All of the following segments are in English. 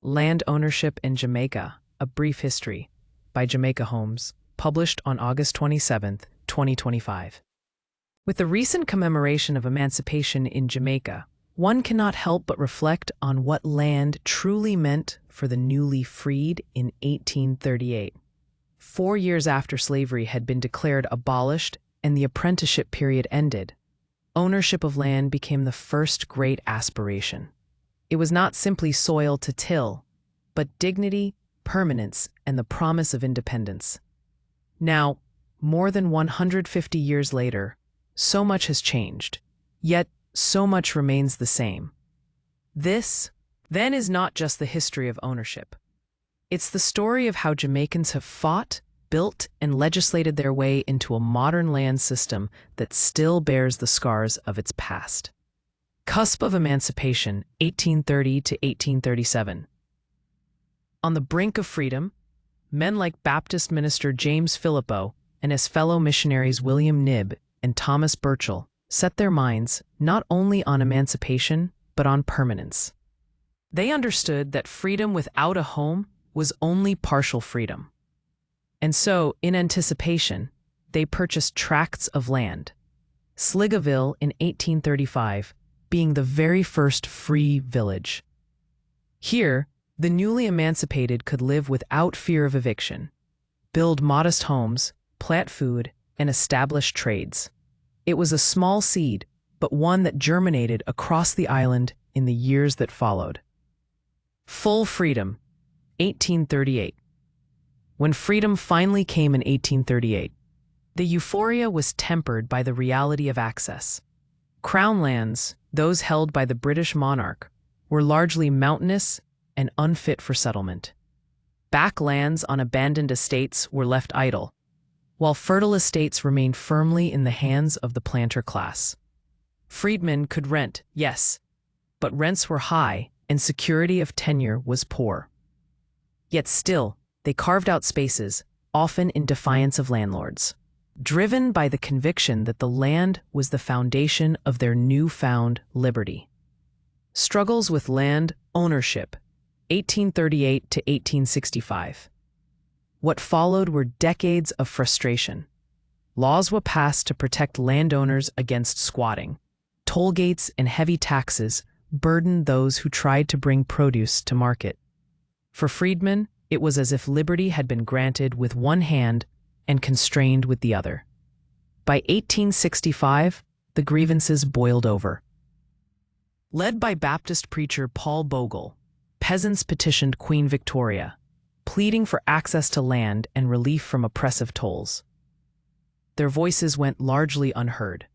Land Ownership in Jamaica, A Brief History, by Jamaica Homes, published on August 27, 2025. With the recent commemoration of emancipation in Jamaica, one cannot help but reflect on what land truly meant for the newly freed in 1838. 4 years after slavery had been declared abolished and the apprenticeship period ended, ownership of land became the first great aspiration. It was not simply soil to till, but dignity, permanence, and the promise of independence. Now, more than 150 years later, so much has changed, yet so much remains the same. This, then, is not just the history of ownership. It's the story of how Jamaicans have fought, built, and legislated their way into a modern land system that still bears the scars of its past. Cusp of emancipation, 1830 to 1837. On the brink of freedom, men like Baptist minister James Phillippo and his fellow missionaries William Knibb and Thomas Burchell set their minds not only on emancipation, but on permanence. They understood that freedom without a home was only partial freedom. And so, in anticipation, they purchased tracts of land. Sligaville in 1835 being the very first free village. Here, the newly emancipated could live without fear of eviction, build modest homes, plant food, and establish trades. It was a small seed, but one that germinated across the island in the years that followed. Full freedom, 1838. When freedom finally came in 1838, the euphoria was tempered by the reality of access. Crown lands, those held by the British monarch, were largely mountainous and unfit for settlement. Back lands on abandoned estates were left idle, while fertile estates remained firmly in the hands of the planter class. Freedmen could rent, yes, but rents were high and security of tenure was poor. Yet still, they carved out spaces, often in defiance of landlords, driven by the conviction that the land was the foundation of their newfound liberty. Struggles with land ownership, 1838 to 1865. What followed were decades of frustration. Laws were passed to protect landowners against squatting. Toll gates and heavy taxes burdened those who tried to bring produce to market. For freedmen, it was as if liberty had been granted with one hand and constrained with the other. By 1865, the grievances boiled over. Led by Baptist preacher Paul Bogle, peasants petitioned Queen Victoria, pleading for access to land and relief from oppressive tolls. Their voices went largely unheard.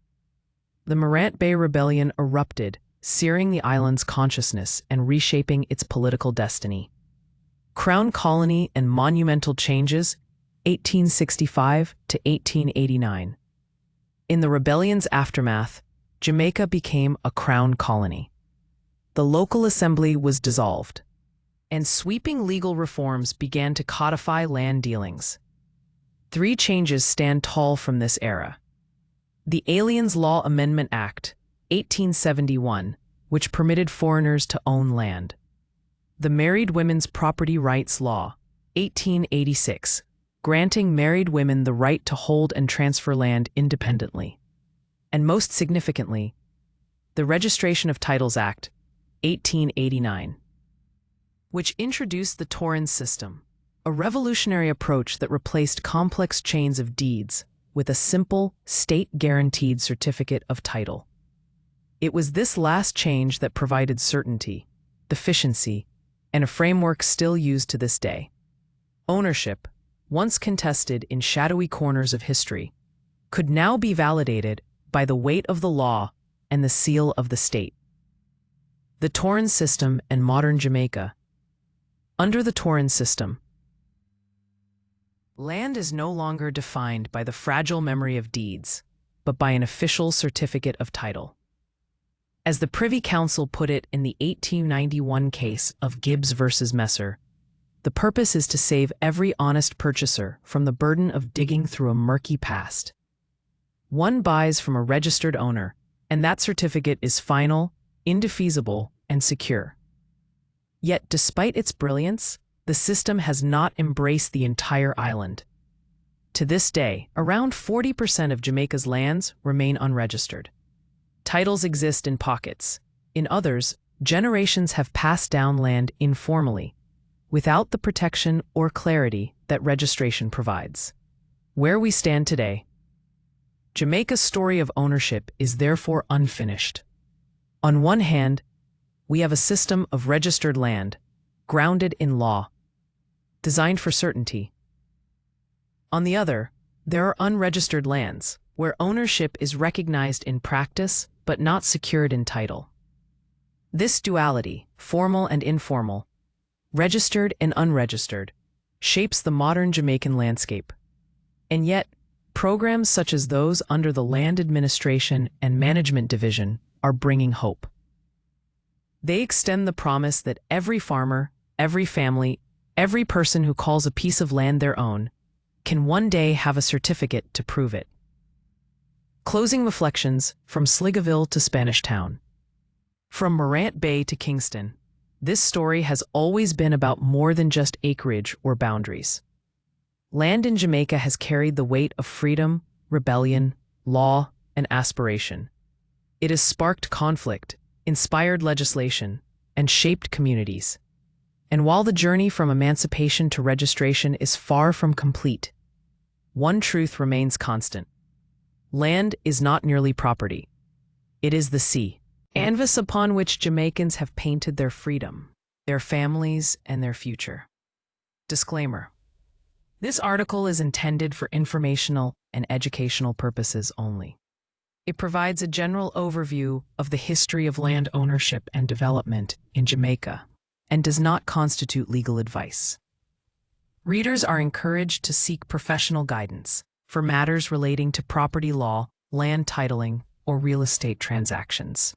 The Morant Bay Rebellion erupted, searing the island's consciousness and reshaping its political destiny. Crown Colony and monumental changes, 1865 to 1889. In the rebellion's aftermath, Jamaica became a crown colony. The local assembly was dissolved, and sweeping legal reforms began to codify land dealings. 3 changes stand tall from this era. The Aliens Law Amendment Act, 1871, which permitted foreigners to own land. The Married Women's Property Rights Law, 1886, granting married women the right to hold and transfer land independently. And most significantly, the Registration of Titles Act, 1889, which introduced the Torrens system, a revolutionary approach that replaced complex chains of deeds with a simple, state-guaranteed certificate of title. It was this last change that provided certainty, efficiency, and a framework still used to this day. Ownership, once contested in shadowy corners of history, could now be validated by the weight of the law and the seal of the state. The Torrens system and modern Jamaica. Under the Torrens system, land is no longer defined by the fragile memory of deeds, but by an official certificate of title. As the Privy Council put it in the 1891 case of Gibbs versus Messer, the purpose is to save every honest purchaser from the burden of digging through a murky past. One buys from a registered owner, and that certificate is final, indefeasible, and secure. Yet, despite its brilliance, the system has not embraced the entire island. To this day, around 40% of Jamaica's lands remain unregistered. Titles exist in pockets. In others, generations have passed down land informally, without the protection or clarity that registration provides. Where we stand today, Jamaica's story of ownership is therefore unfinished. On one hand, we have a system of registered land, grounded in law, designed for certainty. On the other, there are unregistered lands, where ownership is recognized in practice but not secured in title. This duality, formal and informal, registered and unregistered, shapes the modern Jamaican landscape. And yet, programs such as those under the Land Administration and Management Division are bringing hope. They extend the promise that every farmer, every family, every person who calls a piece of land their own can one day have a certificate to prove it. Closing reflections from Sligaville to Spanish Town. From Morant Bay to Kingston, this story has always been about more than just acreage or boundaries. Land in Jamaica has carried the weight of freedom, rebellion, law, and aspiration. It has sparked conflict, inspired legislation, and shaped communities. And while the journey from emancipation to registration is far from complete, one truth remains constant. Land is not merely property. It is the sea, canvas upon which Jamaicans have painted their freedom, their families, and their future. Disclaimer: this article is intended for informational and educational purposes only. It provides a general overview of the history of land ownership and development in Jamaica and does not constitute legal advice. Readers are encouraged to seek professional guidance for matters relating to property law, land titling, or real estate transactions.